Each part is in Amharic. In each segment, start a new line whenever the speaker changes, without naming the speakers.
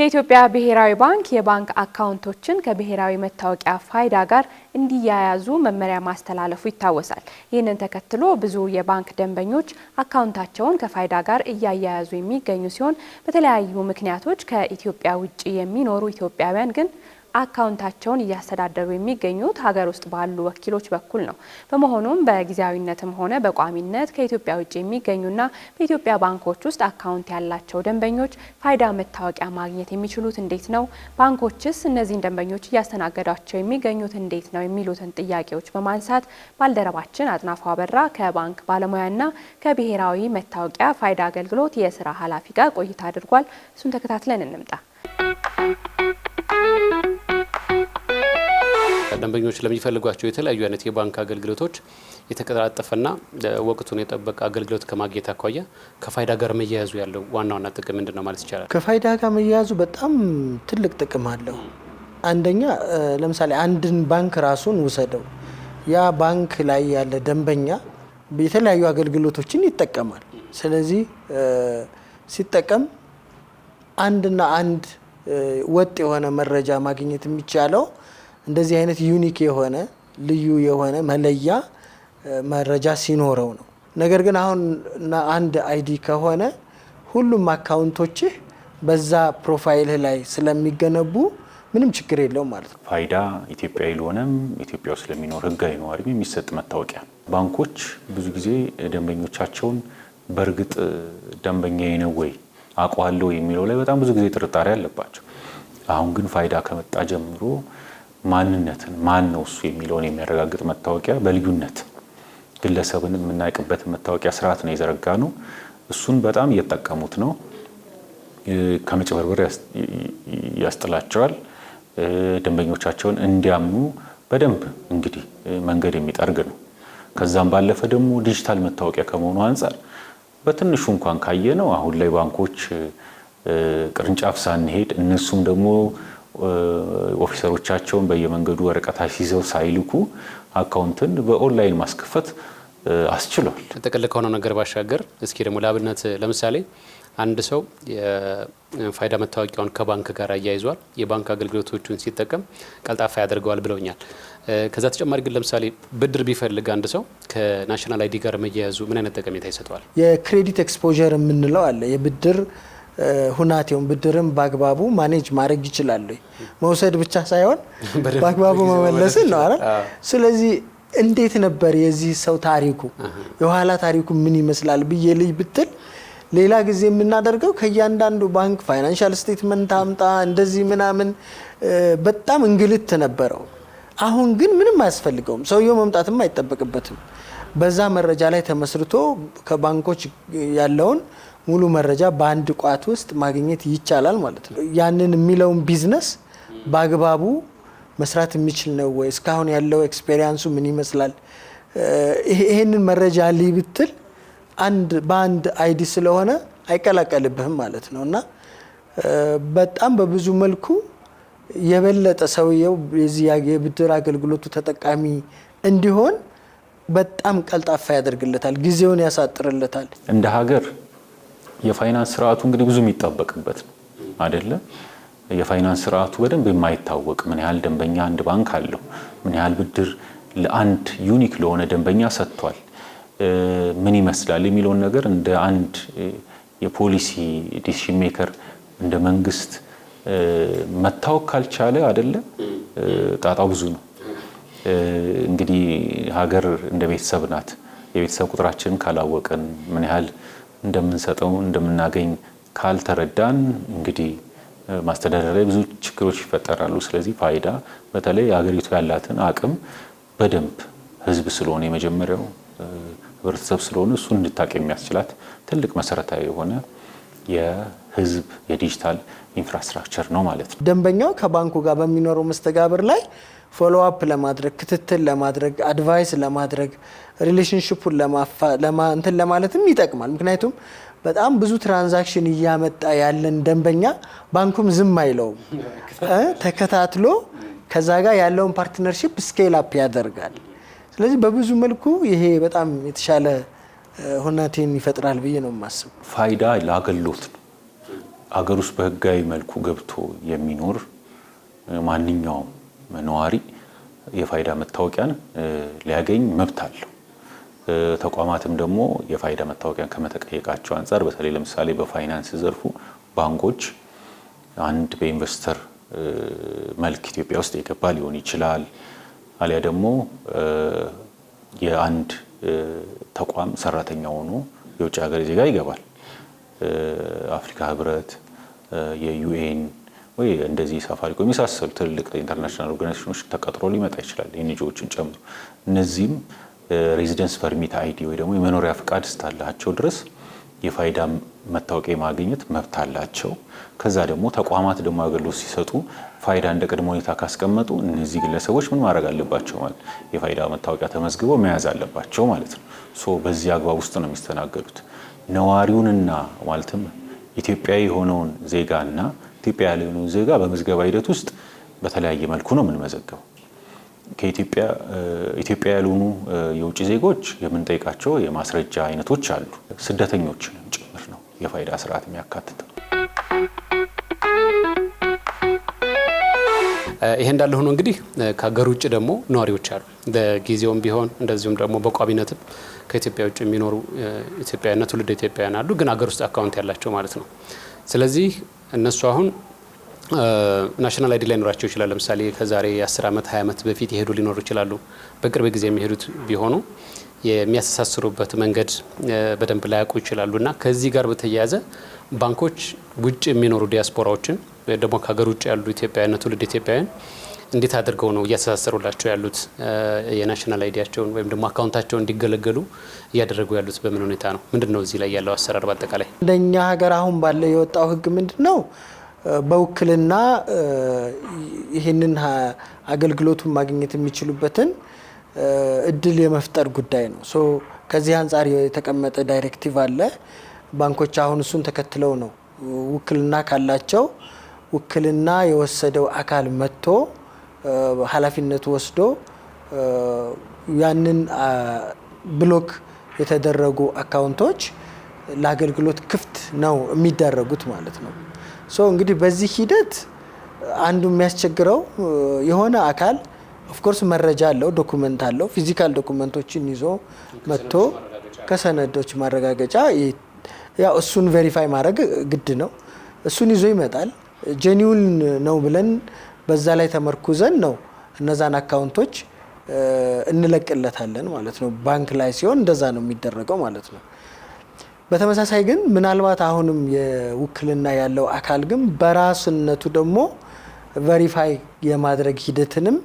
የኢትዮጵያ ብሔራዊ ባንክ የባንክ አካውንቶችን ከብሔራዊ መታወቂያ ፋይዳ ጋር እንዲያያዙ መመሪያ ማስተላለፉ ይታወሳል። ይህንን ተከትሎ ብዙ የባንክ ደንበኞች አካውንታቸውን ከፋይዳ ጋር እያያያዙ የሚገኙ ሲሆን በተለያዩ ምክንያቶች ከኢትዮጵያ ውጪ የሚኖሩ ኢትዮጵያውያን ግን አካውንታቸውን እያስተዳደሩ የሚገኙት ሀገር ውስጥ ባሉ ወኪሎች በኩል ነው። በመሆኑም በጊዜያዊነትም ሆነ በቋሚነት ከኢትዮጵያ ውጪ የሚገኙና በኢትዮጵያ ባንኮች ውስጥ አካውንት ያላቸው ደንበኞች ፋይዳ መታወቂያ ማግኘት የሚችሉት እንዴት ነው? ባንኮችስ እነዚህን ደንበኞች እያስተናገዷቸው የሚገኙት እንዴት ነው? የሚሉትን ጥያቄዎች በማንሳት ባልደረባችን አጥናፉ አበራ ከባንክ ባለሙያና ከብሔራዊ መታወቂያ ፋይዳ አገልግሎት የስራ ኃላፊ ጋር ቆይታ አድርጓል። እሱን ተከታትለን እንምጣ።
ደንበኞች ለሚፈልጓቸው የተለያዩ አይነት የባንክ አገልግሎቶች የተቀላጠፈና ወቅቱን የጠበቀ አገልግሎት ከማግኘት አኳያ ከፋይዳ ጋር መያያዙ ያለው ዋናው ጥቅም ምንድነው ማለት ይቻላል?
ከፋይዳ ጋር መያያዙ በጣም ትልቅ ጥቅም አለው። አንደኛ ለምሳሌ አንድን ባንክ ራሱን ውሰደው። ያ ባንክ ላይ ያለ ደንበኛ የተለያዩ አገልግሎቶችን ይጠቀማል። ስለዚህ ሲጠቀም አንድና አንድ ወጥ የሆነ መረጃ ማግኘት የሚቻለው እንደዚህ አይነት ዩኒክ የሆነ ልዩ የሆነ መለያ መረጃ ሲኖረው ነው። ነገር ግን አሁን አንድ አይዲ ከሆነ ሁሉም አካውንቶችህ በዛ ፕሮፋይል ላይ ስለሚገነቡ ምንም ችግር የለውም ማለት ነው።
ፋይዳ ኢትዮጵያዊ ለሆነም ኢትዮጵያ ውስጥ ለሚኖር ህጋዊ ነዋሪ የሚሰጥ መታወቂያ። ባንኮች ብዙ ጊዜ ደንበኞቻቸውን በእርግጥ ደንበኛዬ ነው ወይ አውቀዋለሁ የሚለው ላይ በጣም ብዙ ጊዜ ጥርጣሬ አለባቸው። አሁን ግን ፋይዳ ከመጣ ጀምሮ ማንነትን ማን ነው እሱ የሚለውን የሚያረጋግጥ መታወቂያ በልዩነት ግለሰብን የምናውቅበት መታወቂያ ስርዓት ነው የዘረጋ ነው። እሱን በጣም እየተጠቀሙት ነው። ከመጭበርበር ያስጥላቸዋል። ደንበኞቻቸውን እንዲያምኑ በደንብ እንግዲህ መንገድ የሚጠርግ ነው። ከዛም ባለፈ ደግሞ ዲጂታል መታወቂያ ከመሆኑ አንፃር በትንሹ እንኳን ካየ ነው አሁን ላይ ባንኮች ቅርንጫፍ ሳንሄድ እነሱም ደግሞ ኦፊሰሮቻቸውን በየመንገዱ ወረቀት አስይዘው ሳይልኩ አካውንትን በኦንላይን ማስከፈት አስችሏል።
ተጠቅልል ከሆነው ነገር ባሻገር እስኪ ደግሞ ለአብነት ለምሳሌ አንድ ሰው የፋይዳ መታወቂያውን ከባንክ ጋር አያይዟል። የባንክ አገልግሎቶቹን ሲጠቀም ቀልጣፋ ያደርገዋል ብለውኛል። ከዛ ተጨማሪ ግን ለምሳሌ ብድር ቢፈልግ አንድ ሰው ከናሽናል አይዲ ጋር መያያዙ ምን አይነት ጠቀሜታ ይሰጠዋል?
የክሬዲት ኤክስፖዠር የምንለው አለ። የብድር ሁናቴውን ብድርም በአግባቡ ማኔጅ ማድረግ ይችላል። መውሰድ ብቻ ሳይሆን በአግባቡ መመለስን ነው አይደል? ስለዚህ እንዴት ነበር የዚህ ሰው ታሪኩ የኋላ ታሪኩ ምን ይመስላል ብዬ ልይ ብትል ሌላ ጊዜ የምናደርገው ከእያንዳንዱ ባንክ ፋይናንሻል ስቴትመንት አምጣ እንደዚህ ምናምን በጣም እንግልት ነበረው። አሁን ግን ምንም አያስፈልገውም። ሰውየው መምጣትም አይጠበቅበትም። በዛ መረጃ ላይ ተመስርቶ ከባንኮች ያለውን ሙሉ መረጃ በአንድ ቋት ውስጥ ማግኘት ይቻላል ማለት ነው። ያንን የሚለውን ቢዝነስ በአግባቡ መስራት የሚችል ነው ወይ? እስካሁን ያለው ኤክስፔሪያንሱ ምን ይመስላል? ይሄንን መረጃ ሊብትል በአንድ አይዲ ስለሆነ አይቀላቀልብህም ማለት ነው። እና በጣም በብዙ መልኩ የበለጠ ሰውየው የዚህ የብድር አገልግሎቱ ተጠቃሚ እንዲሆን በጣም ቀልጣፋ ያደርግለታል፣ ጊዜውን ያሳጥርለታል።
እንደ ሀገር የፋይናንስ ስርዓቱ እንግዲህ ብዙ የሚጠበቅበት ነው አይደለ? የፋይናንስ ስርዓቱ በደንብ የማይታወቅ ምን ያህል ደንበኛ አንድ ባንክ አለው፣ ምን ያህል ብድር ለአንድ ዩኒክ ለሆነ ደንበኛ ሰጥቷል፣ ምን ይመስላል የሚለውን ነገር እንደ አንድ የፖሊሲ ዲሲሽን ሜከር እንደ መንግስት መታወቅ ካልቻለ አይደለ ጣጣው ብዙ ነው። እንግዲህ ሀገር እንደ ቤተሰብ ናት። የቤተሰብ ቁጥራችንን ካላወቅን ምን ያህል እንደምንሰጠው እንደምናገኝ ካልተረዳን እንግዲህ ማስተዳደር ላይ ብዙ ችግሮች ይፈጠራሉ። ስለዚህ ፋይዳ በተለይ ሀገሪቱ ያላትን አቅም በደንብ ህዝብ ስለሆነ የመጀመሪያው ህብረተሰብ ስለሆነ እሱን እንድታውቅ የሚያስችላት ትልቅ መሰረታዊ የሆነ የህዝብ የዲጂታል ኢንፍራስትራክቸር ነው ማለት ነው።
ደንበኛው ከባንኩ ጋር በሚኖረው መስተጋብር ላይ ፎሎ አፕ ለማድረግ ክትትል ለማድረግ አድቫይስ ለማድረግ ሪሌሽንሺፑን ለማለትም ይጠቅማል። ምክንያቱም በጣም ብዙ ትራንዛክሽን እያመጣ ያለን ደንበኛ ባንኩም ዝም አይለውም። ተከታትሎ ከዛ ጋር ያለውን ፓርትነርሺፕ ስኬል አፕ ያደርጋል። ስለዚህ በብዙ መልኩ ይሄ በጣም የተሻለ ሁኔታን ይፈጥራል ብዬ ነው የማስበው።
ፋይዳ ለአገልግሎት ነው። አገር ውስጥ በህጋዊ መልኩ ገብቶ የሚኖር ማንኛውም ነዋሪ የፋይዳ መታወቂያን ሊያገኝ መብት አለው። ተቋማትም ደግሞ የፋይዳ መታወቂያን ከመጠየቃቸው አንፃር በተለይ ለምሳሌ በፋይናንስ ዘርፉ ባንኮች አንድ በኢንቨስተር መልክ ኢትዮጵያ ውስጥ የገባ ሊሆን ይችላል፣ አሊያ ደግሞ የአንድ ተቋም ሰራተኛ ሆኖ የውጭ ሀገር ዜጋ ይገባል። አፍሪካ ህብረት፣ የዩኤን ወይ እንደዚህ ሳፋሪኮም የሚሳሰሉ ትልልቅ ኢንተርናሽናል ኦርጋናይዜሽኖች ተቀጥሮ ሊመጣ ይችላል፣ የኤንጂኦዎችን ጨምሮ። እነዚህም ሬዚደንስ ፐርሚት አይዲ ወይ ደግሞ የመኖሪያ ፍቃድ እስካላቸው ድረስ የፋይዳ መታወቂያ ማግኘት መብት አላቸው። ከዛ ደግሞ ተቋማት ደግሞ አገልግሎት ሲሰጡ ፋይዳ እንደ ቅድመ ሁኔታ ካስቀመጡ እነዚህ ግለሰቦች ምን ማድረግ አለባቸው ማለት የፋይዳ መታወቂያ ተመዝግበው መያዝ አለባቸው ማለት ነው። በዚህ አግባብ ውስጥ ነው የሚስተናገዱት። ነዋሪውንና ማለትም ኢትዮጵያዊ የሆነውን ዜጋና ኢትዮጵያ ያልሆነውን ዜጋ በመዝገባ ሂደት ውስጥ በተለያየ መልኩ ነው የምንመዘገበው። ኢትዮጵያ ያልሆኑ የውጭ ዜጎች የምንጠይቃቸው የማስረጃ አይነቶች አሉ። ስደተኞችንም ጭምር ነው የፋይዳ ስርዓት የሚያካትተው።
ይሄ እንዳለ ሆኖ እንግዲህ ከሀገር ውጭ ደግሞ ነዋሪዎች አሉ። በጊዜውም ቢሆን እንደዚሁም ደግሞ በቋሚነትም ከኢትዮጵያ ውጭ የሚኖሩ ኢትዮጵያውያንና ትውልደ ኢትዮጵያውያን አሉ፣ ግን ሀገር ውስጥ አካውንት ያላቸው ማለት ነው። ስለዚህ እነሱ አሁን ናሽናል አይዲ ላይኖራቸው ይችላል። ለምሳሌ ከዛሬ 10 ዓመት 20 ዓመት በፊት የሄዱ ሊኖሩ ይችላሉ። በቅርብ ጊዜ የሚሄዱት ቢሆኑ የሚያስተሳስሩበት መንገድ በደንብ ላያውቁ ይችላሉና ከዚህ ጋር በተያያዘ ባንኮች ውጭ የሚኖሩ ዲያስፖራዎችን ወይ ደግሞ ከሀገር ውጭ ያሉ ኢትዮጵያውያንና ትውልደ ኢትዮጵያውያን እንዴት አድርገው ነው እያስተሳሰሩላቸው ያሉት? የናሽናል አይዲያቸውን ወይም ደግሞ አካውንታቸውን እንዲገለገሉ እያደረጉ ያሉት በምን ሁኔታ ነው? ምንድነው እዚህ ላይ ያለው አሰራር? በአጠቃላይ
እንደኛ ሀገር አሁን ባለ የወጣው ህግ ምንድነው? በውክልና ይህንን አገልግሎቱን ማግኘት የሚችሉበትን እድል የመፍጠር ጉዳይ ነው። ከዚህ አንጻር የተቀመጠ ዳይሬክቲቭ አለ። ባንኮች አሁን እሱን ተከትለው ነው ውክልና ካላቸው ውክልና የወሰደው አካል መጥቶ ኃላፊነቱ ወስዶ ያንን ብሎክ የተደረጉ አካውንቶች ለአገልግሎት ክፍት ነው የሚደረጉት ማለት ነው። እንግዲህ በዚህ ሂደት አንዱ የሚያስቸግረው የሆነ አካል ኦፍኮርስ መረጃ አለው፣ ዶኩመንት አለው። ፊዚካል ዶኩመንቶችን ይዞ መጥቶ ከሰነዶች ማረጋገጫ ያው እሱን ቬሪፋይ ማድረግ ግድ ነው። እሱን ይዞ ይመጣል። ጄኒውን ነው ብለን በዛ ላይ ተመርኩዘን ነው እነዛን አካውንቶች እንለቅለታለን ማለት ነው። ባንክ ላይ ሲሆን እንደዛ ነው የሚደረገው ማለት ነው። በተመሳሳይ ግን ምናልባት አሁንም የውክልና ያለው አካል ግን በራስነቱ ደግሞ ቬሪፋይ የማድረግ ሂደትንም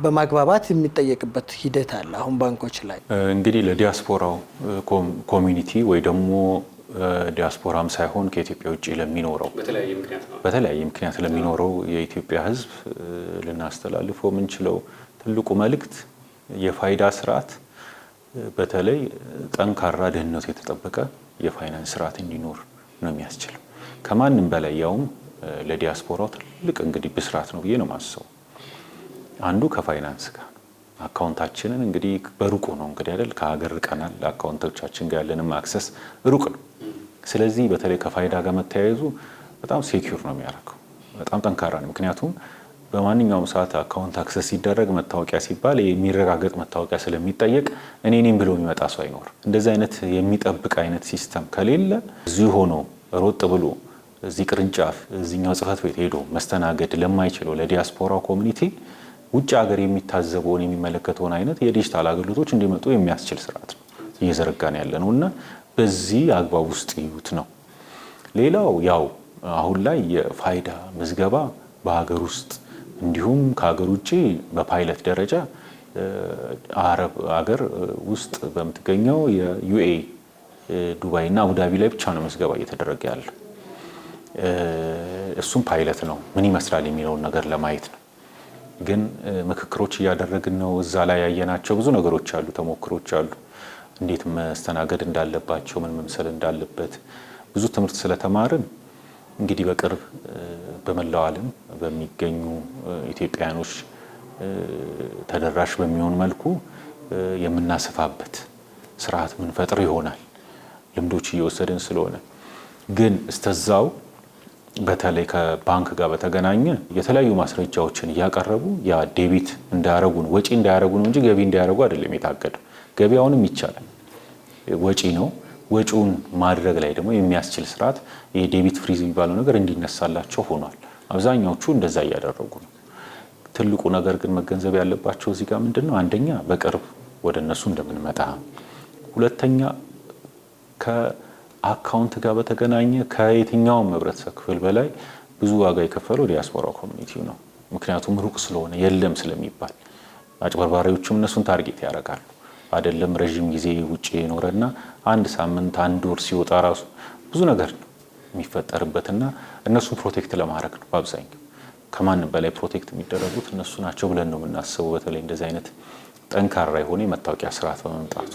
በማግባባት የሚጠየቅበት ሂደት አለ። አሁን ባንኮች ላይ
እንግዲህ ለዲያስፖራው ኮሚኒቲ ወይ ደግሞ ዲያስፖራም ሳይሆን ከኢትዮጵያ ውጭ ለሚኖረው በተለያየ ምክንያት ለሚኖረው የኢትዮጵያ ሕዝብ ልናስተላልፈው የምንችለው ትልቁ መልእክት የፋይዳ ስርዓት በተለይ ጠንካራ ደህንነቱ የተጠበቀ የፋይናንስ ስርዓት እንዲኖር ነው የሚያስችለው። ከማንም በላይ ያውም ለዲያስፖራው ትልቅ እንግዲህ ብስራት ነው ብዬ ነው ማስበው። አንዱ ከፋይናንስ ጋር አካውንታችንን እንግዲህ በሩቁ ነው እንግዲህ አይደል፣ ከሀገር ርቀናል። አካውንቶቻችን ጋር ያለንም አክሰስ ሩቅ ነው። ስለዚህ በተለይ ከፋይዳ ጋር መተያየዙ በጣም ሴኪዩር ነው የሚያደርገው፣ በጣም ጠንካራ ነው። ምክንያቱም በማንኛውም ሰዓት አካውንት አክሰስ ሲደረግ መታወቂያ ሲባል የሚረጋገጥ መታወቂያ ስለሚጠየቅ እኔ ነኝ ብሎ የሚመጣ ሰው አይኖር። እንደዚህ አይነት የሚጠብቅ አይነት ሲስተም ከሌለ እዚሁ ሆኖ ሮጥ ብሎ እዚህ ቅርንጫፍ እዚህኛው ጽህፈት ቤት ሄዶ መስተናገድ ለማይችለው ለዲያስፖራው ኮሚኒቲ ውጭ ሀገር የሚታዘበውን የሚመለከተውን አይነት የዲጂታል አገልግሎቶች እንዲመጡ የሚያስችል ስርዓት ነው እየዘረጋን ያለ ነው እና በዚህ አግባብ ውስጥ ይዩት ነው። ሌላው ያው አሁን ላይ የፋይዳ ምዝገባ በሀገር ውስጥ እንዲሁም ከሀገር ውጭ በፓይለት ደረጃ አረብ ሀገር ውስጥ በምትገኘው የዩኤ ዱባይ እና አቡዳቢ ላይ ብቻ ነው ምዝገባ እየተደረገ ያለው። እሱም ፓይለት ነው፣ ምን ይመስላል የሚለውን ነገር ለማየት ነው። ግን ምክክሮች እያደረግን ነው። እዛ ላይ ያየናቸው ብዙ ነገሮች አሉ፣ ተሞክሮች አሉ። እንዴት መስተናገድ እንዳለባቸው፣ ምን መምሰል እንዳለበት ብዙ ትምህርት ስለተማርን እንግዲህ በቅርብ በመላው ዓለም በሚገኙ ኢትዮጵያውያኖች ተደራሽ በሚሆን መልኩ የምናሰፋበት ስርዓት ምንፈጥር ይሆናል። ልምዶች እየወሰድን ስለሆነ ግን እስተዛው በተለይ ከባንክ ጋር በተገናኘ የተለያዩ ማስረጃዎችን እያቀረቡ ያ ዴቢት እንዳያረጉን ወጪ እንዳያረጉን እንጂ ገቢ እንዳያረጉ አይደለም የታገደው። ገቢያውንም ይቻላል፣ ወጪ ነው። ወጪውን ማድረግ ላይ ደግሞ የሚያስችል ስርዓት የዴቢት ፍሪዝ የሚባለው ነገር እንዲነሳላቸው ሆኗል። አብዛኛዎቹ እንደዛ እያደረጉ ነው። ትልቁ ነገር ግን መገንዘብ ያለባቸው እዚህ ጋር ምንድነው፣ አንደኛ በቅርብ ወደ እነሱ እንደምንመጣ፣ ሁለተኛ ከአካውንት ጋር በተገናኘ ከየትኛውም ህብረተሰብ ክፍል በላይ ብዙ ዋጋ የከፈለው ዲያስፖራ ኮሚኒቲው ነው። ምክንያቱም ሩቅ ስለሆነ የለም ስለሚባል አጭበርባሪዎችም እነሱን ታርጌት ያደርጋሉ። አይደለም ረጅም ጊዜ ውጪ የኖረና አንድ ሳምንት አንድ ወር ሲወጣ ራሱ ብዙ ነገር ነው የሚፈጠርበትና እነሱን ፕሮቴክት ለማድረግ ነው። በአብዛኛው ከማንም በላይ ፕሮቴክት የሚደረጉት እነሱ ናቸው ብለን ነው የምናስበው። በተለይ እንደዚህ አይነት ጠንካራ የሆነ የመታወቂያ ስርዓት በመምጣቱ